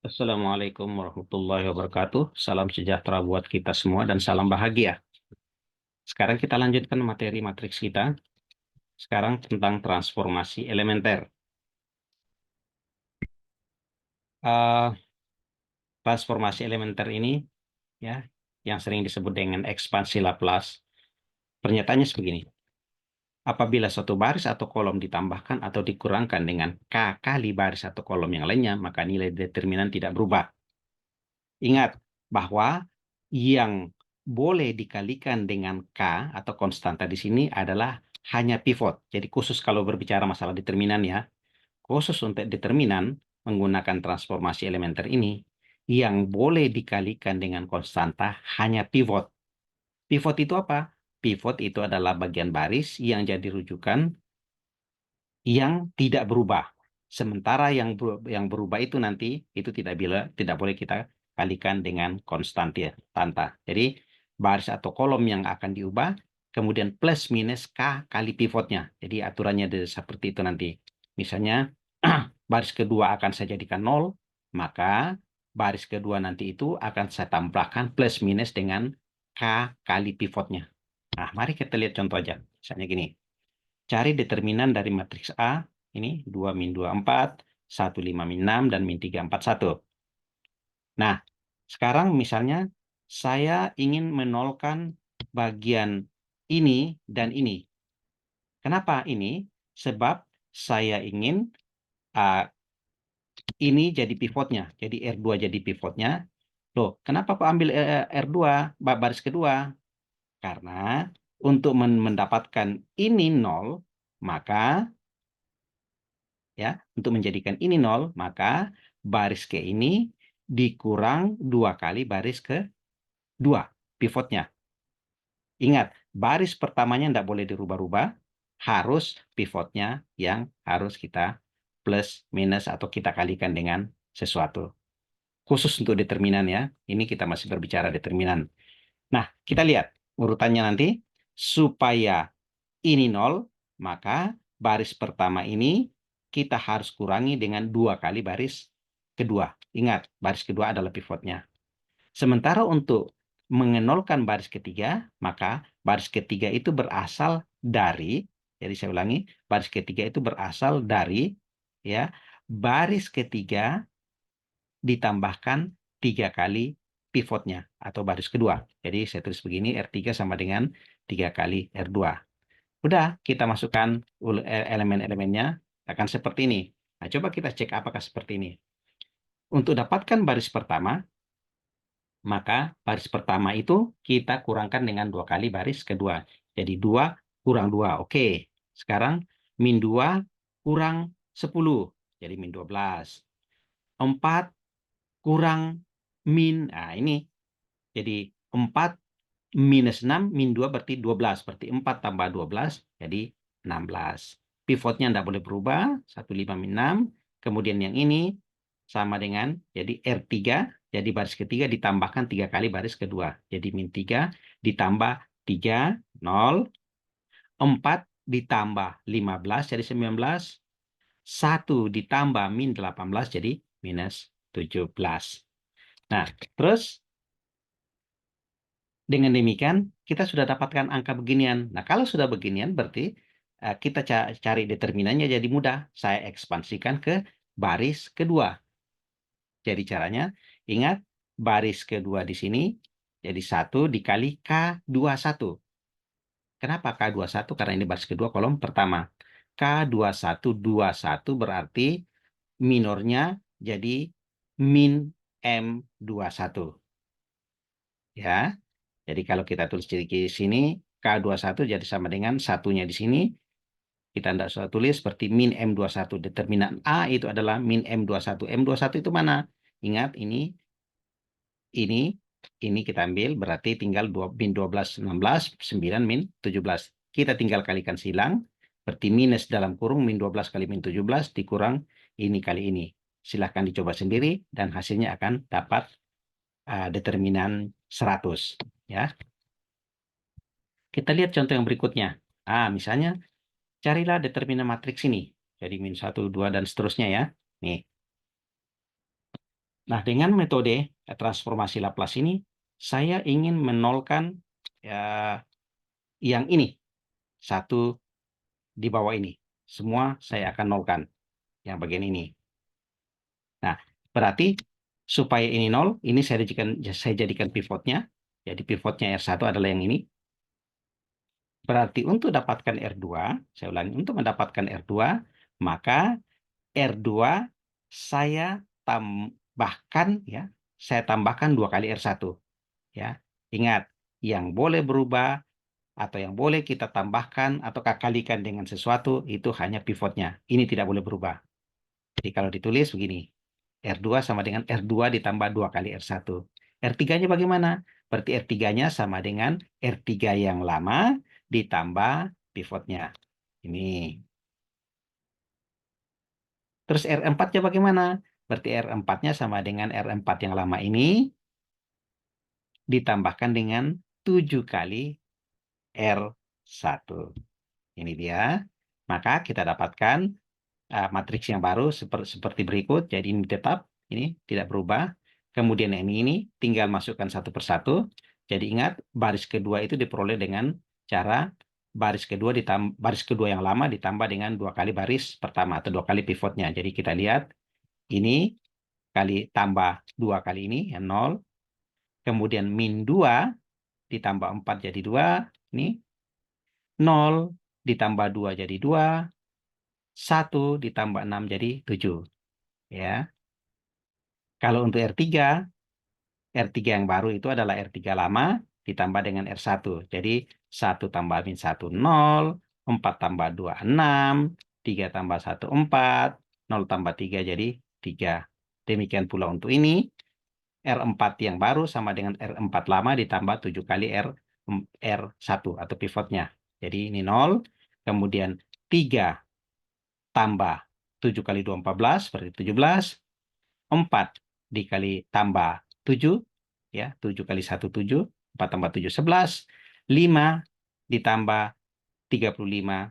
Assalamualaikum warahmatullahi wabarakatuh. Salam sejahtera buat kita semua dan salam bahagia. Sekarang kita lanjutkan materi matriks kita. Sekarang tentang transformasi elementer. Eh, Transformasi elementer ini ya yang sering disebut dengan ekspansi Laplace. Pernyataannya sebegini. Apabila suatu baris atau kolom ditambahkan atau dikurangkan dengan K kali baris atau kolom yang lainnya, maka nilai determinan tidak berubah. Ingat bahwa yang boleh dikalikan dengan K atau konstanta di sini adalah hanya pivot. Jadi khusus kalau berbicara masalah determinan ya, khusus untuk determinan menggunakan transformasi elementer ini, yang boleh dikalikan dengan konstanta hanya pivot. Pivot itu apa? Pivot itu adalah bagian baris yang jadi rujukan yang tidak berubah. Sementara yang berubah itu nanti itu tidak boleh kita kalikan dengan konstanta. Jadi baris atau kolom yang akan diubah kemudian plus minus K kali pivotnya. Jadi aturannya seperti itu nanti. Misalnya baris kedua akan saya jadikan 0, maka baris kedua nanti itu akan saya tambahkan plus minus dengan K kali pivotnya. Nah, mari kita lihat contoh aja. Misalnya gini. Cari determinan dari matriks A, ini 2 min 2, 4, 1, 5 min 6, dan min 3, 4, 1. Nah, sekarang misalnya saya ingin menolkan bagian ini dan ini. Kenapa ini? Sebab saya ingin uh, ini jadi pivotnya. Jadi R2 jadi pivotnya. Loh, kenapa kok ambil R2, baris kedua? Karena untuk mendapatkan ini 0, maka ya untuk menjadikan ini 0, maka baris ke ini dikurang 2 kali baris ke 2 pivotnya. Ingat, baris pertamanya tidak boleh dirubah-rubah, harus pivotnya yang harus kita plus minus atau kita kalikan dengan sesuatu. Khusus untuk determinan ya, ini kita masih berbicara determinan. Nah, kita lihat urutannya nanti. Supaya ini 0, maka baris pertama ini kita harus kurangi dengan 2 kali baris kedua. Ingat, baris kedua adalah pivotnya. Sementara untuk mengenolkan baris ketiga, maka baris ketiga itu berasal dari, jadi saya ulangi, baris ketiga itu berasal dari ya baris ketiga ditambahkan 3 kali pivotnya atau baris kedua. Jadi saya tulis begini, R3 sama dengan 3 kali R2. Udah, kita masukkan elemen-elemennya akan seperti ini. Nah, coba kita cek apakah seperti ini. Untuk dapatkan baris pertama, maka baris pertama itu kita kurangkan dengan 2 kali baris kedua. Jadi 2 kurang 2. Oke, sekarang min 2 kurang 10. Jadi min 12. 4 kurang min, nah ini. Jadi 4 minus 6, min 2 berarti 12. Berarti 4 tambah 12, jadi 16. Pivotnya tidak boleh berubah, 1, 5, min 6. Kemudian yang ini sama dengan, jadi R3, jadi baris ketiga ditambahkan 3 kali baris kedua. Jadi min 3 ditambah 3, 0. 4 ditambah 15, jadi 19. 1 ditambah min 18, jadi minus 17. Nah, terus dengan demikian, kita sudah dapatkan angka beginian. Nah, kalau sudah beginian, berarti kita cari determinannya jadi mudah. Saya ekspansikan ke baris kedua. Jadi caranya, ingat, baris kedua di sini, jadi 1 dikali K21. Kenapa K21? Karena ini baris kedua kolom pertama. K21 berarti minornya jadi min M21. Ya. Jadi kalau kita tulis di sini, K21 jadi sama dengan satunya di sini. Kita tidak usah tulis seperti min M21. Determinan A itu adalah min M21. M21 itu mana? Ingat, ini kita ambil, berarti tinggal min 12, 16, 9, min 17. Kita tinggal kalikan silang, berarti minus dalam kurung min 12 kali min 17 dikurang ini kali ini. Silahkan dicoba sendiri, dan hasilnya akan dapat determinan 100. Ya. Kita lihat contoh yang berikutnya. Misalnya, carilah determinan matriks ini. Jadi min 1, 2, dan seterusnya ya. Nih. Nah, dengan metode transformasi Laplace ini, saya ingin menolkan yang ini, satu di bawah ini. Semua saya akan nolkan, yang bagian ini. Nah, berarti supaya ini nol, ini saya jadikan pivotnya. Jadi pivotnya R1 adalah yang ini. Berarti untuk dapatkan R2, saya ulangi, untuk mendapatkan R2, maka R2 saya tambahkan, ya, saya tambahkan 2 kali R1. Ya, ingat, yang boleh berubah atau yang boleh kita tambahkan atau kalikan dengan sesuatu itu hanya pivotnya. Ini tidak boleh berubah. Jadi kalau ditulis begini, R2 sama dengan R2 ditambah 2 kali R1. R3-nya bagaimana? Berarti R3-nya sama dengan R3 yang lama ditambah pivotnya. Ini. Terus R4-nya bagaimana? Berarti R4-nya sama dengan R4 yang lama ini ditambahkan dengan 7 kali R1. Ini dia. Maka kita dapatkan matriks yang baru seperti berikut. Jadi ini tetap, ini tidak berubah. Kemudian yang ini tinggal masukkan satu persatu. Jadi ingat, baris kedua itu diperoleh dengan cara baris kedua yang lama ditambah dengan 2 kali baris pertama atau 2 kali pivotnya. Jadi kita lihat ini kali tambah 2 kali ini yang 0. Kemudian min 2 ditambah 4 jadi 2. Ini 0 ditambah 2 jadi 2. 1 ditambah 6 jadi 7. Ya. Kalau untuk R3 yang baru itu adalah R3 lama ditambah dengan R1. Jadi 1 tambah min 1, 0. 4 tambah 2, 6. 3 tambah 1, 4. 0 tambah 3 jadi 3. Demikian pula untuk ini. R4 yang baru sama dengan R4 lama ditambah 7 kali R1 atau pivotnya. Jadi ini 0. Kemudian 3 tambah 7 kali 2, 14. Berarti 17. 4 dikali tambah 7. Ya, 7 kali 1, 7. 4 tambah 7, 11. 5 ditambah 35.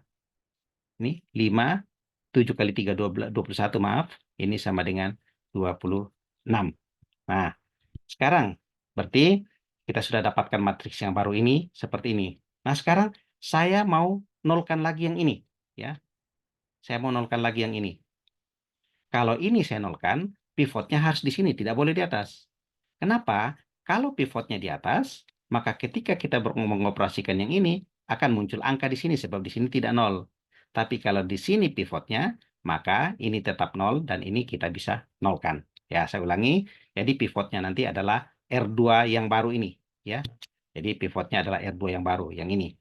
Ini 5. 7 kali 3, 21, maaf. Ini sama dengan 26. Nah, sekarang berarti kita sudah dapatkan matriks yang baru ini seperti ini. Nah, sekarang saya mau nolkan lagi yang ini. Ya, saya mau nolkan lagi yang ini. Kalau ini saya nolkan, pivotnya harus di sini, tidak boleh di atas. Kenapa? Kalau pivotnya di atas, maka ketika kita mengoperasikan yang ini, akan muncul angka di sini, sebab di sini tidak nol. Tapi kalau di sini pivotnya, maka ini tetap nol, dan ini kita bisa nolkan. Ya, saya ulangi. Jadi pivotnya nanti adalah R2 yang baru ini. Ya, jadi pivotnya adalah R2 yang baru, yang ini.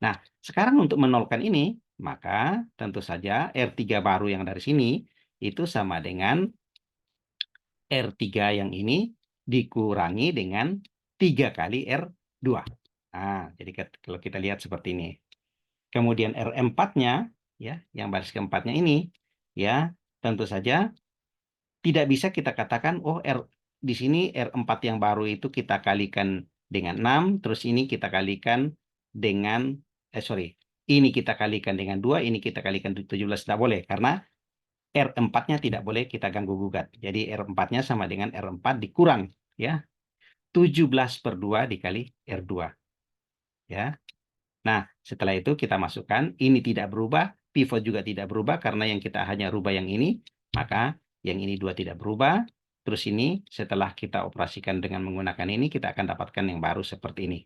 Nah, sekarang untuk menolkan ini, maka tentu saja R3 baru yang dari sini, itu sama dengan R3 yang ini dikurangi dengan 3 kali R2. Nah, jadi kalau kita lihat seperti ini. Kemudian R4-nya, ya, yang baris keempatnya ini, ya, tentu saja tidak bisa kita katakan, oh, di sini R4 yang baru itu kita kalikan dengan 6, terus ini kita kalikan dengan, ini kita kalikan dengan 2, ini kita kalikan 17, tidak boleh, karena R4-nya tidak boleh kita ganggu-gugat. Jadi R4-nya sama dengan R4 dikurang, ya, 17/2 dikali R2. Ya. Nah, setelah itu kita masukkan, ini tidak berubah, pivot juga tidak berubah, karena yang kita hanya rubah yang ini, maka yang ini 2 tidak berubah. Terus ini, setelah kita operasikan dengan menggunakan ini, kita akan dapatkan yang baru seperti ini.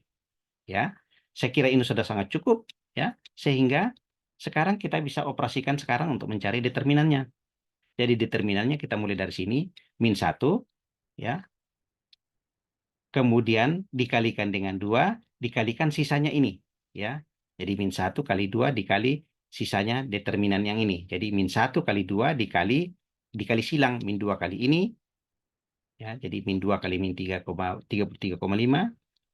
Ya, saya kira ini sudah sangat cukup, ya, sehingga sekarang kita bisa operasikan sekarang untuk mencari determinannya. Jadi determinannya kita mulai dari sini, min 1, ya, kemudian dikalikan dengan 2, dikalikan sisanya ini. Ya, jadi min 1 kali 2 dikali sisanya determinan yang ini. Jadi min 1 kali 2 dikali silang, min 2 kali ini. Ya, jadi min 2 kali min 33,5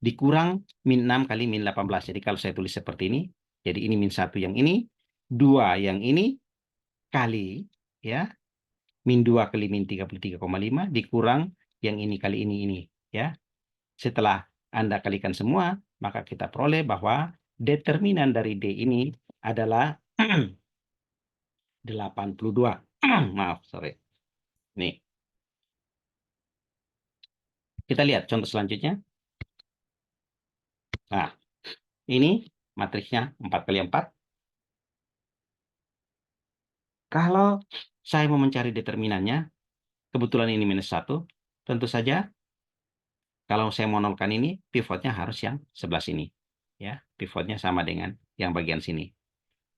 dikurang min 6 kali min 18. Jadi kalau saya tulis seperti ini, jadi ini min 1 yang ini, 2 yang ini, kali, ya, min 2 kali min 33,5 dikurang yang ini kali ini. Ya. Setelah Anda kalikan semua, maka kita peroleh bahwa determinan dari D ini adalah 82. Maaf, sorry. Nih. Kita lihat contoh selanjutnya. Nah, ini matriksnya 4 kali 4. Kalau saya mau mencari determinannya, kebetulan ini minus 1, tentu saja kalau saya mau nolkan ini, pivotnya harus yang sebelah sini. Ya, pivotnya sama dengan yang bagian sini.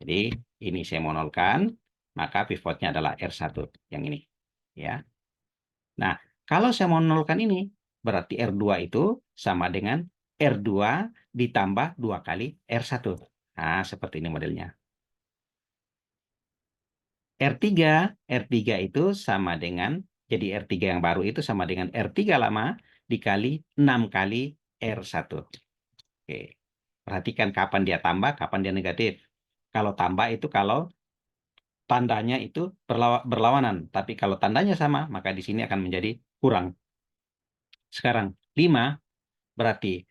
Jadi, ini saya mau nolkan, maka pivotnya adalah R1, yang ini. Ya. Nah, kalau saya mau nolkan ini, berarti R2 itu sama dengan R2 ditambah 2 kali R1. Nah, seperti ini modelnya. R3 itu sama dengan, jadi R3 yang baru itu sama dengan R3 lama dikali 6 kali R1. Oke. Perhatikan kapan dia tambah, kapan dia negatif. Kalau tambah itu kalau tandanya itu berlawanan. Tapi kalau tandanya sama, maka di sini akan menjadi kurang. Sekarang, 5 berarti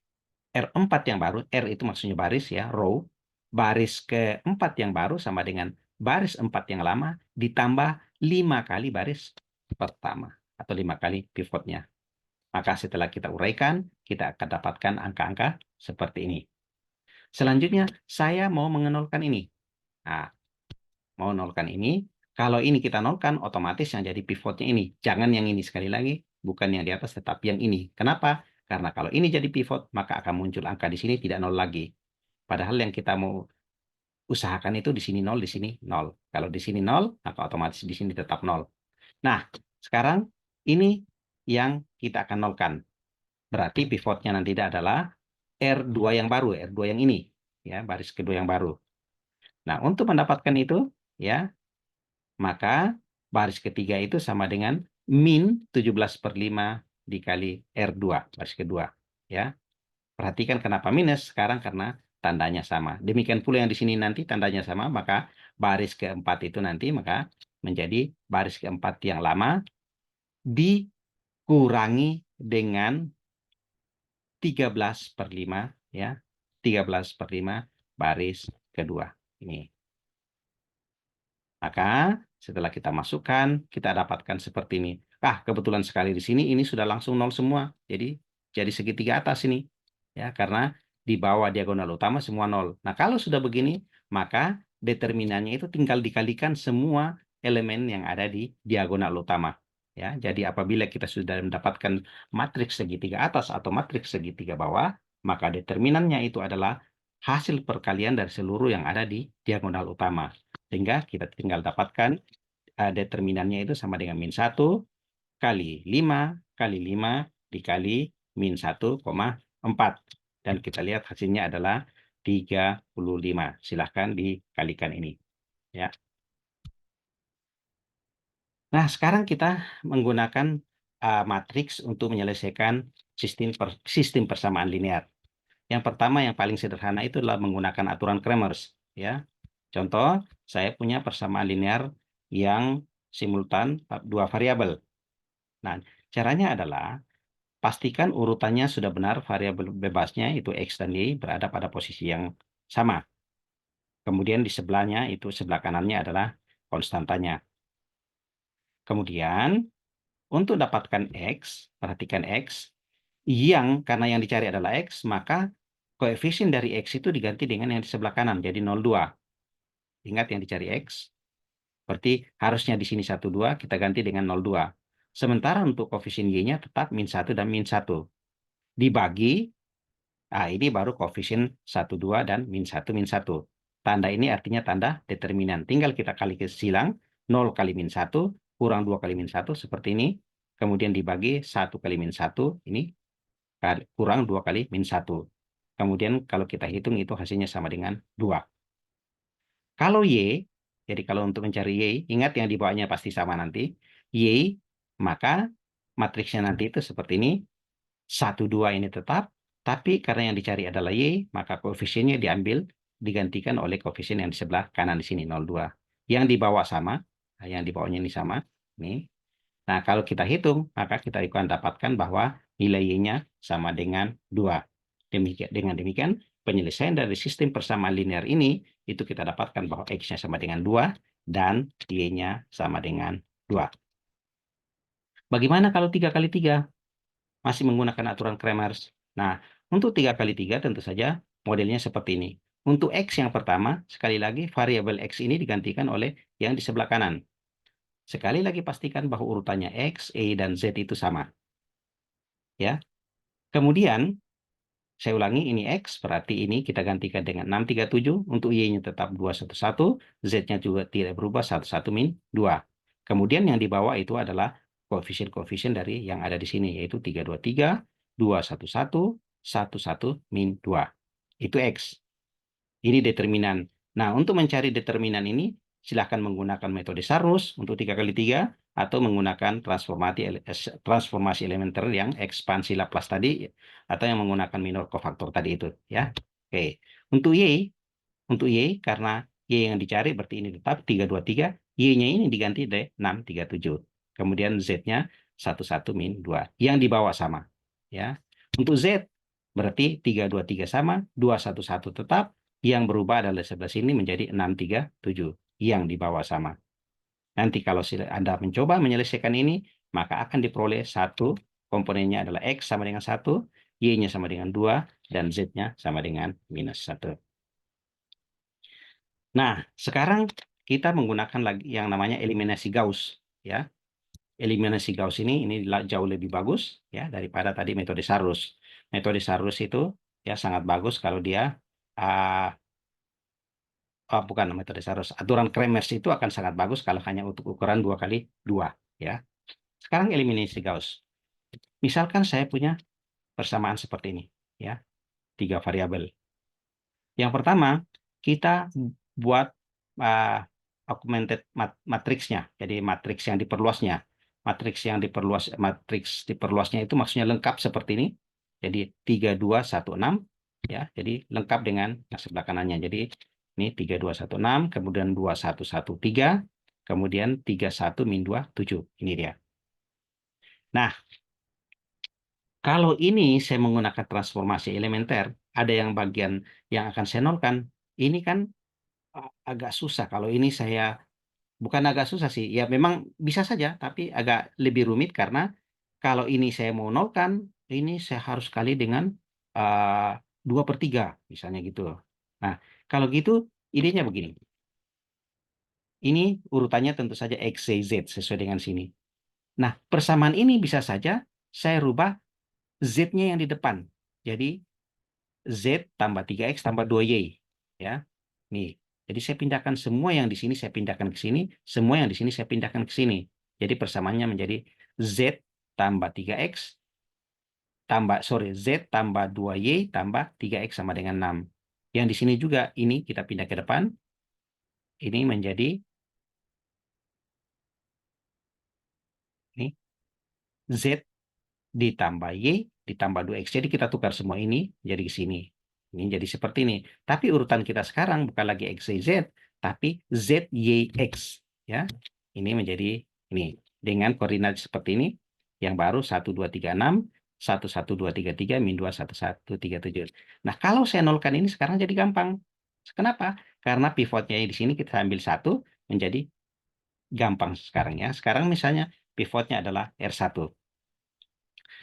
R4 yang baru, R itu maksudnya baris ya, row. Baris keempat yang baru sama dengan baris 4 yang lama ditambah 5 kali baris pertama atau 5 kali pivotnya. Maka setelah kita uraikan, kita akan dapatkan angka-angka seperti ini. Selanjutnya, saya mau mengenolkan ini. Nah, mau nolkan ini. Kalau ini kita nolkan, otomatis yang jadi pivotnya ini. Jangan yang ini sekali lagi, bukan yang di atas, tetapi yang ini. Kenapa? Karena kalau ini jadi pivot, maka akan muncul angka di sini tidak nol lagi. Padahal yang kita mau usahakan itu di sini nol, di sini nol. Kalau di sini nol, maka otomatis di sini tetap nol. Nah, sekarang ini yang kita akan nolkan. Berarti pivotnya nanti adalah R2 yang baru, R2 yang ini. Ya, baris kedua yang baru. Nah, untuk mendapatkan itu, ya, maka baris ketiga itu sama dengan min 17/5 dikali R2, baris kedua. Ya. Perhatikan kenapa minus, sekarang karena tandanya sama. Demikian pula yang di sini nanti tandanya sama, maka baris keempat itu nanti maka menjadi baris keempat yang lama dikurangi dengan 13/5, ya. 13/5 baris kedua. Ini. Maka setelah kita masukkan, kita dapatkan seperti ini. Kebetulan sekali di sini ini sudah langsung nol semua. Jadi segitiga atas ini. Ya, karena di bawah diagonal utama semua nol. Nah, kalau sudah begini, maka determinannya itu tinggal dikalikan semua elemen yang ada di diagonal utama. Ya, jadi apabila kita sudah mendapatkan matriks segitiga atas atau matriks segitiga bawah, maka determinannya itu adalah hasil perkalian dari seluruh yang ada di diagonal utama. Sehingga kita tinggal dapatkan determinannya itu sama dengan min 1 kali 5 kali 5 dikali min 1,4. Dan kita lihat hasilnya adalah 35. Silahkan dikalikan ini. Ya. Nah, sekarang kita menggunakan matriks untuk menyelesaikan sistem persamaan linear. Yang pertama, yang paling sederhana itu adalah menggunakan aturan Kramers. Ya. Contoh, saya punya persamaan linear yang simultan dua variabel. Nah, caranya adalah pastikan urutannya sudah benar, variabel bebasnya itu X dan Y berada pada posisi yang sama. Kemudian di sebelahnya itu sebelah kanannya adalah konstantanya. Kemudian untuk dapatkan X, perhatikan X, karena yang dicari adalah X, maka koefisien dari X itu diganti dengan yang di sebelah kanan, jadi 0,2. Ingat yang dicari X, berarti harusnya di sini 1,2, kita ganti dengan 0,2. Sementara untuk koefisien Y-nya tetap min 1 dan min 1. Dibagi, ini baru koefisien 1,2 dan min 1, min 1. Tanda ini artinya tanda determinan. Tinggal kita kali ke silang, 0 kali min 1, kurang 2 kali min 1, seperti ini. Kemudian dibagi 1 kali min 1, ini kurang 2 kali min 1. Kemudian kalau kita hitung itu hasilnya sama dengan 2. Kalau Y, jadi kalau untuk mencari Y, ingat yang di bawahnya pasti sama nanti. Y, maka matriksnya nanti itu seperti ini. 1, 2 ini tetap, tapi karena yang dicari adalah Y, maka koefisiennya diambil, digantikan oleh koefisien yang di sebelah kanan di sini, 0,2. Yang di bawah sama, yang di bawahnya ini sama. Nih. Nah, kalau kita hitung, maka kita akan dapatkan bahwa nilai Y-nya sama dengan 2. Dengan demikian, penyelesaian dari sistem persamaan linear ini, itu kita dapatkan bahwa X-nya sama dengan 2 dan Y-nya sama dengan 2. Bagaimana kalau 3 kali 3? Masih menggunakan aturan Kramers. Nah, untuk 3 kali 3 tentu saja modelnya seperti ini. Untuk X yang pertama, sekali lagi variabel X ini digantikan oleh yang di sebelah kanan. Sekali lagi pastikan bahwa urutannya X, Y, dan Z itu sama. Ya. Kemudian, saya ulangi, ini X, berarti ini kita gantikan dengan 637. Untuk Y-nya tetap 211, Z-nya juga tidak berubah, 11 min 2. Kemudian yang di bawah itu adalah koefisien-koefisien dari yang ada di sini, yaitu 323, 211, 11 min 2. Itu X. Ini determinan. Nah, untuk mencari determinan ini, silahkan menggunakan metode Sarus untuk 3 kali 3 atau menggunakan transformasi elementer yang ekspansi Laplace tadi, atau yang menggunakan minor cofactor tadi itu. Ya. Oke. Untuk Y, karena Y yang dicari berarti ini tetap 323, Y-nya ini diganti dari 637. Kemudian Z-nya 11 min 2. Yang di bawah sama. Ya. Untuk Z, berarti 323 sama, 211 tetap, yang berubah adalah sebelah sini menjadi 637. Yang di bawah sama. Nanti kalau Anda mencoba menyelesaikan ini, maka akan diperoleh satu komponennya adalah X sama dengan 1, Y-nya sama dengan 2, dan Z-nya sama dengan minus 1. Nah, sekarang kita menggunakan lagi yang namanya eliminasi Gauss, ya. Eliminasi Gauss ini jauh lebih bagus ya daripada tadi metode Sarus. Metode Sarus itu ya sangat bagus kalau dia bukan metode Sarus. Aturan Kramers itu akan sangat bagus kalau hanya untuk ukuran 2 kali 2 ya. Sekarang eliminasi Gauss. Misalkan saya punya persamaan seperti ini ya, 3 variabel. Yang pertama, kita buat augmented matriksnya. Jadi matriks yang diperluasnya. Matriks diperluasnya itu maksudnya lengkap seperti ini. Jadi 3, 2, 1, 6 ya. Jadi lengkap dengan yang sebelah kanannya. Jadi ini 3, 2, 1, 6, kemudian 2, 1, 1, 3, kemudian 3, 1, min 2, 7. Ini dia. Nah, kalau ini saya menggunakan transformasi elementer, ada yang bagian yang akan saya nolkan. Ini kan agak susah. Kalau ini saya, bukan agak susah sih, ya memang bisa saja, tapi agak lebih rumit karena kalau ini saya mau nolkan, ini saya harus kali dengan 2/3, misalnya gitu. Nah, kalau gitu, idenya begini. Ini urutannya tentu saja X, Y, Z, sesuai dengan sini. Nah, persamaan ini bisa saja saya rubah Z-nya yang di depan. Jadi, Z tambah 3X tambah 2Y. Ya. Nih. Jadi saya pindahkan semua yang di sini, saya pindahkan ke sini. Semua yang di sini saya pindahkan ke sini. Jadi persamaannya menjadi Z tambah 3X Z tambah 2Y tambah 3X sama dengan 6. Yang di sini juga ini kita pindah ke depan. Ini menjadi ini Z ditambah Y ditambah 2X. Jadi kita tukar semua ini jadi ke sini. Ini jadi seperti ini. Tapi urutan kita sekarang bukan lagi X, Y, Z, tapi Z, Y, X. Ya. Ini menjadi ini. Dengan koordinat seperti ini, yang baru 1, 2, 3, 6, 1, 1, 2, 3, 3, min 2, 1, 1, 3, 7. Nah, kalau saya nolkan ini sekarang jadi gampang. Kenapa? Karena pivotnya di sini kita ambil 1, menjadi gampang sekarang ya. Sekarang misalnya pivotnya adalah R1.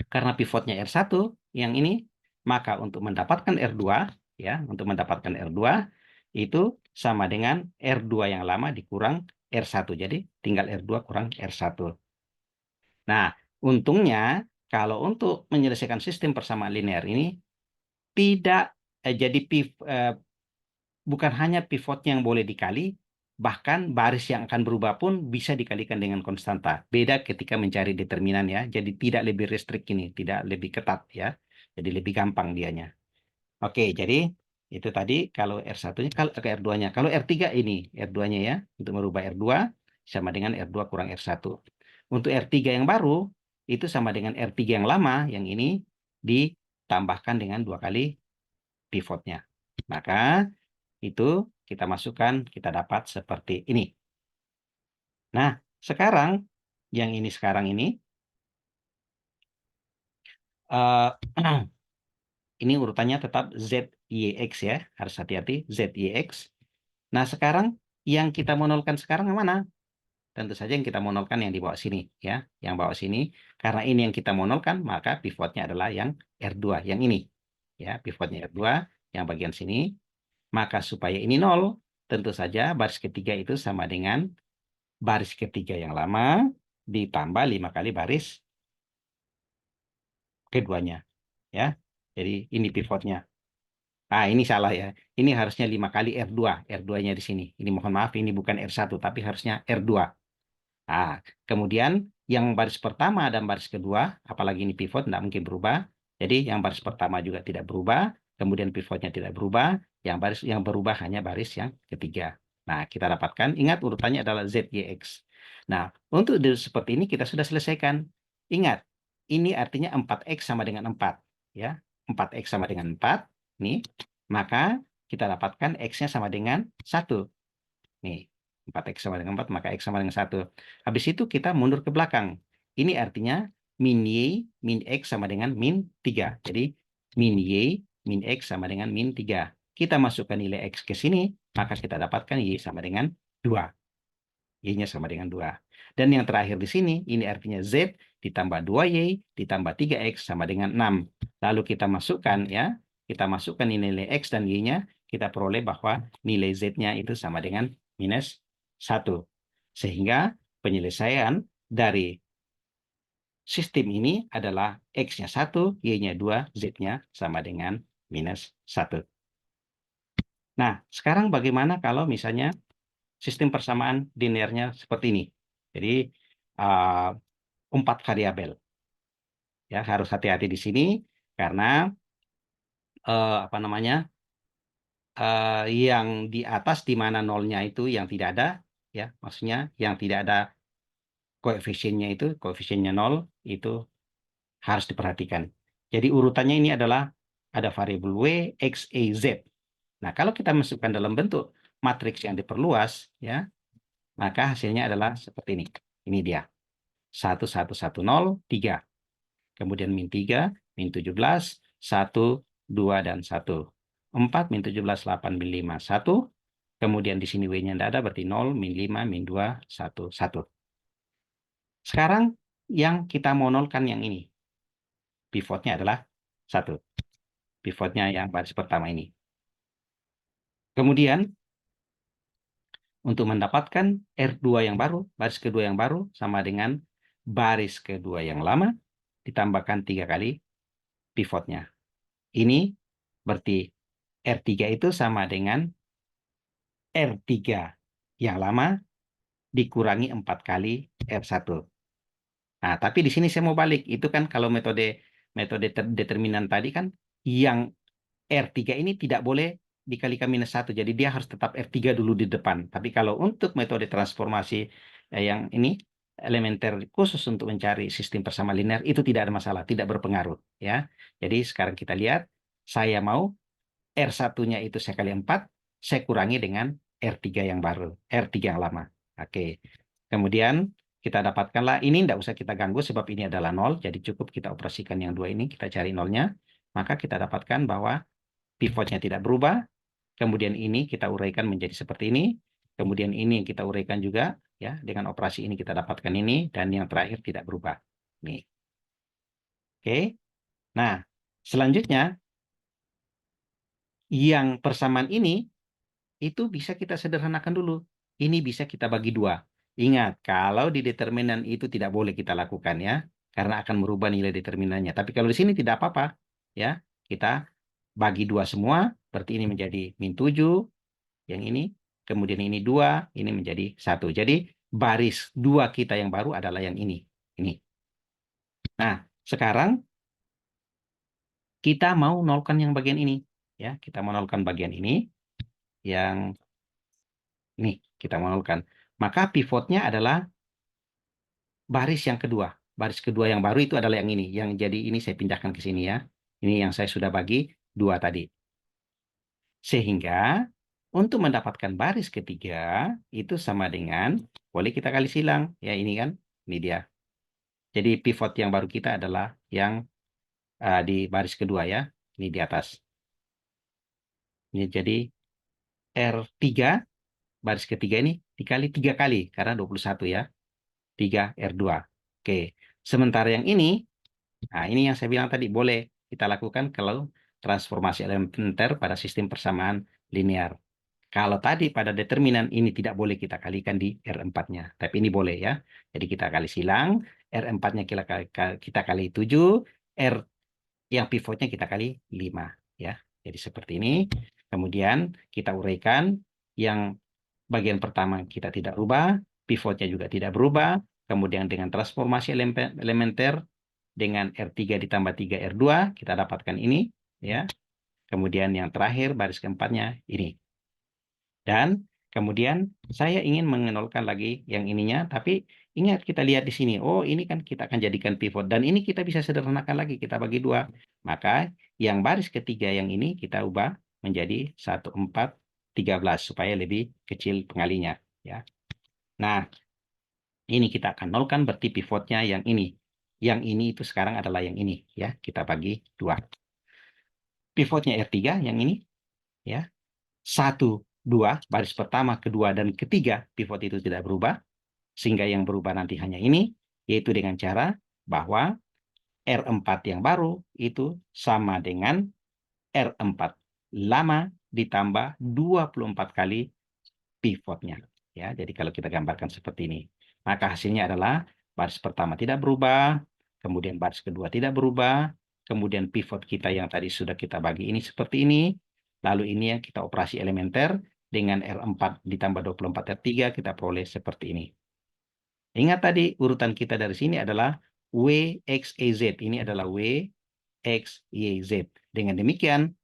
Karena pivotnya R1 yang ini, maka untuk mendapatkan R2 ya, untuk mendapatkan R2 itu sama dengan R2 yang lama dikurang R1. Jadi tinggal R2 kurang R1. Nah, untungnya kalau untuk menyelesaikan sistem persamaan linear ini tidak bukan hanya pivotnya yang boleh dikali, bahkan baris yang akan berubah pun bisa dikalikan dengan konstanta. Beda ketika mencari determinan ya. Jadi tidak lebih restrik ini, tidak lebih ketat ya. Jadi lebih gampang dianya. Oke, jadi itu tadi kalau R1-nya, kalau ke R2-nya. Kalau R3 ini, R2-nya ya, untuk merubah R2 sama dengan R2 kurang R1. Untuk R3 yang baru, itu sama dengan R3 yang lama, yang ini ditambahkan dengan 2 kali pivotnya. Maka itu kita masukkan, kita dapat seperti ini. Nah, sekarang, yang ini sekarang ini, ini urutannya tetap ZYX ya, harus hati-hati, ZYX. Nah, sekarang yang kita mau nolkan sekarang yang mana? tentu saja yang kita mau nolkan yang di bawah sini, ya. Yang bawah sini, karena ini yang kita mau nolkan, maka pivotnya adalah yang R2, yang ini. Ya, pivotnya R2, yang bagian sini. Maka supaya ini 0, tentu saja baris ketiga itu sama dengan baris ketiga yang lama ditambah 5 kali baris keduanya. Ya, jadi ini pivotnya. Ah, ini salah ya. Ini harusnya 5 kali R2. R2-nya di sini. Ini mohon maaf, ini bukan R1, tapi harusnya R2. Nah, kemudian yang baris pertama dan baris kedua, apalagi ini pivot, tidak mungkin berubah. Jadi yang baris pertama juga tidak berubah, kemudian pivotnya tidak berubah, yang berubah hanya baris yang ketiga. Nah, kita dapatkan, ingat urutannya adalah ZYX. Nah, untuk seperti ini kita sudah selesaikan. Ingat, ini artinya 4X sama dengan 4. Ya, 4X sama dengan 4. Nih, maka kita dapatkan X-nya sama dengan 1. Nih, 4X sama dengan 4, maka X sama dengan 1. Habis itu kita mundur ke belakang. Ini artinya min Y, min X sama dengan min 3. Jadi, min Y, min X sama dengan min 3. Kita masukkan nilai X ke sini, maka kita dapatkan Y sama dengan 2. Y-nya sama dengan 2. Dan yang terakhir di sini, ini artinya Z ditambah 2Y ditambah 3X sama dengan 6. Lalu kita masukkan ya, kita masukkan nilai X dan Y-nya, kita peroleh bahwa nilai Z-nya itu sama dengan minus 1. Sehingga penyelesaian dari sistem ini adalah X-nya 1, Y-nya 2, Z-nya sama dengan minus 1. Nah, sekarang bagaimana kalau misalnya sistem persamaan linearnya seperti ini? Jadi, 4 variabel. Ya, harus hati-hati di sini karena apa namanya? Yang di atas di mana nolnya itu yang tidak ada, ya, maksudnya yang tidak ada koefisiennya itu, koefisiennya 0 itu harus diperhatikan. Jadi urutannya ini adalah ada variabel W, X, Y, Z. Nah, kalau kita masukkan dalam bentuk matriks yang diperluas, ya, maka hasilnya adalah seperti ini. Ini dia. 1, 1, 1, 0, 3. Kemudian min 3, min 17, 1, 2, dan 1. 4, min 17, 8, min 5, 1. Kemudian di sini W-nya tidak ada, berarti 0, min 5, min 2, 1, 1. Sekarang yang kita mau nolkan yang ini. Pivotnya adalah 1. Pivotnya yang baris pertama ini. Kemudian, untuk mendapatkan R2 yang baru, baris kedua yang baru, sama dengan baris kedua yang lama, ditambahkan 3 kali pivotnya. Ini berarti R3 itu sama dengan R3 yang lama dikurangi 4 kali R1. Nah, tapi di sini saya mau balik. Itu kan kalau metode determinan tadi kan yang R3 ini tidak boleh dikalikan minus 1. Jadi dia harus tetap R3 dulu di depan. Tapi kalau untuk metode transformasi yang ini elementer khusus untuk mencari sistem persamaan linear itu tidak ada masalah, tidak berpengaruh ya. Jadi sekarang kita lihat saya mau R1-nya itu saya kali 4, saya kurangi dengan R3 yang baru, R3 yang lama. Oke. Kemudian kita dapatkanlah, ini tidak usah kita ganggu sebab ini adalah 0, jadi cukup kita operasikan yang 2 ini, kita cari nolnya. Maka kita dapatkan bahwa pivotnya tidak berubah, kemudian ini kita uraikan menjadi seperti ini, kemudian ini kita uraikan juga, ya dengan operasi ini kita dapatkan ini, dan yang terakhir tidak berubah. Nih. Oke. Nah, selanjutnya, yang persamaan ini itu bisa kita sederhanakan dulu. Ini bisa kita bagi 2. Ingat, kalau di determinan itu tidak boleh kita lakukan ya, karena akan merubah nilai determinannya. Tapi kalau di sini tidak apa-apa, ya, kita bagi 2 semua, berarti ini menjadi min 7, yang ini, kemudian ini 2, ini menjadi 1. Jadi baris 2 kita yang baru adalah yang ini. Ini. Nah, sekarang kita mau nolkan yang bagian ini. Ya, kita mau nolkan bagian ini, yang nih, kita mau nolkan. Maka pivotnya adalah baris yang kedua. Baris kedua yang baru itu adalah yang ini. Yang jadi ini saya pindahkan ke sini ya. Ini yang saya sudah bagi 2 tadi. Sehingga untuk mendapatkan baris ketiga itu sama dengan, boleh kita kali silang. Ya ini kan, ini dia. Jadi pivot yang baru kita adalah yang di baris kedua ya. Ini di atas. Ini jadi R3, baris ketiga ini dikali 3 kali, karena 21 ya. 3R2. Oke. Sementara yang ini, nah ini yang saya bilang tadi, boleh kita lakukan kalau transformasi elementer pada sistem persamaan linear. Kalau tadi pada determinan ini tidak boleh kita kalikan di R4-nya. Tapi ini boleh ya. Jadi kita kali silang, R4-nya kita kali 7, R yang pivotnya kita kali 5. Ya. Jadi seperti ini. Kemudian kita uraikan yang bagian pertama kita tidak rubah, pivotnya juga tidak berubah. Kemudian dengan transformasi elementer dengan R3 ditambah 3R2, kita dapatkan ini. Ya. Kemudian yang terakhir, baris keempatnya ini. Dan kemudian saya ingin mengenolkan lagi yang ininya, tapi ingat kita lihat di sini. Oh, ini kan kita akan jadikan pivot. Dan ini kita bisa sederhanakan lagi, kita bagi 2. Maka yang baris ketiga yang ini kita ubah menjadi 1, 4, 13 supaya lebih kecil pengalinya. Ya. Nah, ini kita akan nolkan berarti pivotnya yang ini. Yang ini itu sekarang adalah yang ini. Ya, kita bagi 2. Pivotnya R3 yang ini. Ya. 1, 2, baris pertama, kedua, dan ketiga, pivot itu tidak berubah. Sehingga yang berubah nanti hanya ini, yaitu dengan cara bahwa R4 yang baru itu sama dengan R4 lama ditambah 24 kali pivotnya. Ya, jadi kalau kita gambarkan seperti ini, maka hasilnya adalah baris pertama tidak berubah, kemudian baris kedua tidak berubah, kemudian pivot kita yang tadi sudah kita bagi ini seperti ini, lalu ini yang kita operasi elementer dengan R4 ditambah 24 R3 kita peroleh seperti ini. Ingat tadi urutan kita dari sini adalah W, X, Y, Z. Ini adalah W, X, Y, Z. Dengan demikian,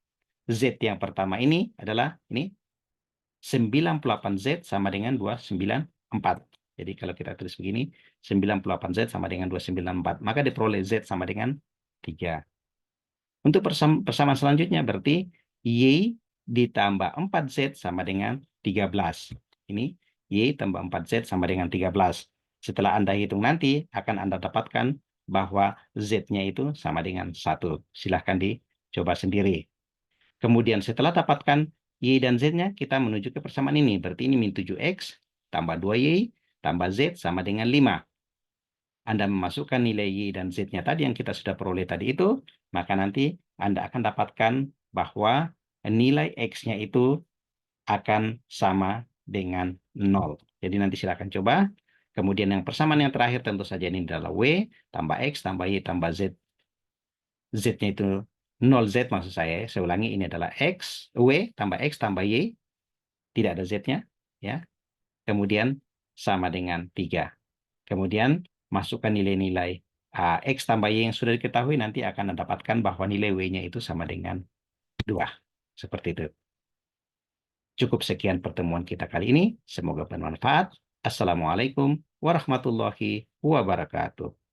Z yang pertama ini adalah ini 98Z sama dengan 294. Jadi kalau kita tulis begini, 98Z sama dengan 294. Maka diperoleh Z sama dengan 3. Untuk persamaan selanjutnya berarti Y ditambah 4Z sama dengan 13. Ini Y tambah 4Z sama dengan 13. Setelah Anda hitung nanti, akan Anda dapatkan bahwa Z-nya itu sama dengan 1. Silahkan dicoba sendiri. Kemudian setelah dapatkan Y dan Z-nya, kita menuju ke persamaan ini. Berarti ini min 7X tambah 2Y tambah Z sama dengan 5. Anda memasukkan nilai Y dan Z-nya tadi yang kita sudah peroleh tadi itu, maka nanti Anda akan dapatkan bahwa nilai X-nya itu akan sama dengan 0. Jadi nanti silakan coba. Kemudian yang persamaan yang terakhir tentu saja ini adalah W tambah X tambah Y tambah Z. Z-nya itu 0Z maksud saya. Saya ulangi, ini adalah X, W tambah X tambah Y. Tidak ada Z-nya. Ya. Kemudian sama dengan 3. Kemudian masukkan nilai-nilai X tambah Y yang sudah diketahui, nanti akan mendapatkan bahwa nilai W-nya itu sama dengan 2. Seperti itu. Cukup sekian pertemuan kita kali ini. Semoga bermanfaat. Assalamualaikum warahmatullahi wabarakatuh.